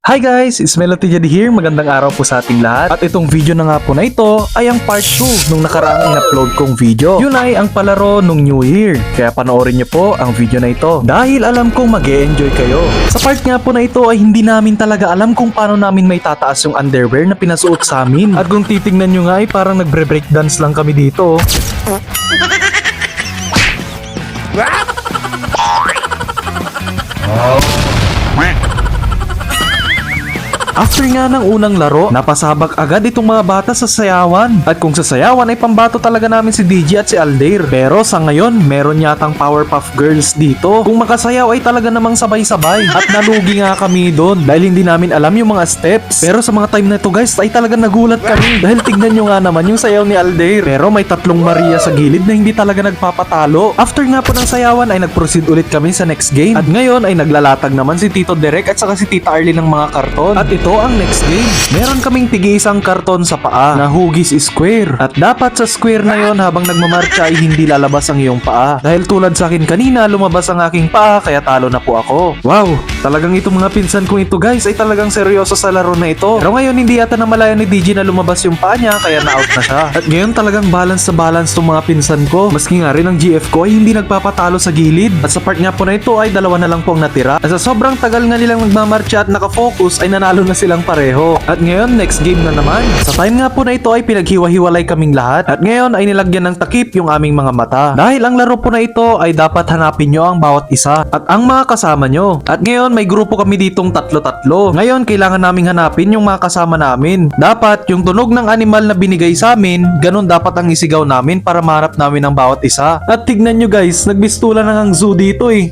Hi guys! It's Melody Jadi here. Magandang araw po sa ating lahat. At itong video na nga po na ito ay ang part 2 nung nakaraang in-upload kong video. Yun ay ang palaro nung New Year. Kaya panoorin nyo po ang video na ito. Dahil alam kong mag-e-enjoy kayo. Sa part nga po na ito ay hindi namin talaga alam kung paano namin may tataas yung underwear na pinasuot sa amin. At kung titingnan nyo nga ay parang nagbre-breakdance lang kami dito. After nga ng unang laro, napasabak agad itong mga bata sa sayawan. At kung sa sayawan ay pambato talaga namin si DJ at si Aldair. Pero sa ngayon, meron yatang Powerpuff Girls dito. Kung makasayaw ay talaga namang sabay-sabay. At nalugi nga kami doon dahil hindi namin alam yung mga steps. Pero sa mga time na to guys, ay talaga nagulat kami. Dahil tignan nyo nga naman yung sayaw ni Aldair. Pero may tatlong Maria sa gilid na hindi talaga nagpapatalo. After nga po ng sayawan ay nag-proceed ulit kami sa next game. At ngayon ay naglalatag naman si Tito Derek at saka si Tita Arlene ng mga karton. At ito ang next game. Meron kaming tig-isang karton sa paa na hugis square. At dapat sa square na yon habang nagmamarcha ay hindi lalabas ang iyong paa. Dahil tulad sa akin kanina, lumabas ang aking paa kaya talo na po ako. Wow! Talagang itong mga pinsan kong ito guys ay talagang seryoso sa laro na ito. Pero ngayon hindi yata namalaya ni DJ na lumabas yung paa niya kaya na-out na siya. At ngayon talagang balance sa balance tong mga pinsan ko. Maski nga rin ang GF ko ay hindi nagpapatalo sa gilid. At sa part nga po na ito ay dalawa na lang po ang natira. At sa sobrang tagal nga nilang nagmamarcha at nakafocus ay nanalo na silang pareho. At ngayon, next game na naman. Sa time nga po na ito ay pinaghiwa-hiwalay kaming lahat. At ngayon ay nilagyan ng takip yung aming mga mata. Dahil ang laro po na ito ay dapat hanapin nyo ang bawat isa at ang mga kasama nyo. At ngayon may grupo kami ditong tatlo-tatlo. Ngayon kailangan naming hanapin yung mga kasama namin. Dapat yung tunog ng animal na binigay sa amin, ganun dapat ang isigaw namin para mahanap namin ang bawat isa. At tignan nyo guys, nagbistulan na ang zoo dito eh.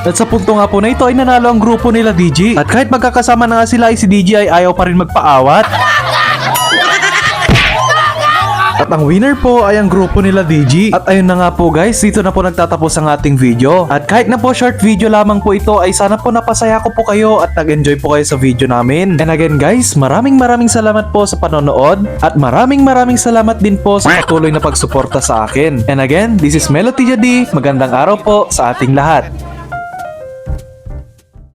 At sa punto nga po na ito ay nanalo ang grupo nila DJ. At kahit magkakasama na nga sila ay si DJ ay ayaw pa rin magpaawat. At ang winner po ay ang grupo nila DJ. At ayun na nga po guys, dito na po nagtatapos ang ating video. At kahit na po short video lamang po ito ay sana po napasaya ko po kayo at nag-enjoy po kayo sa video namin. And again guys, maraming salamat po sa panonood. At maraming salamat din po sa patuloy na pagsuporta sa akin. And again, this is Melody Jadi. Magandang araw po sa ating lahat.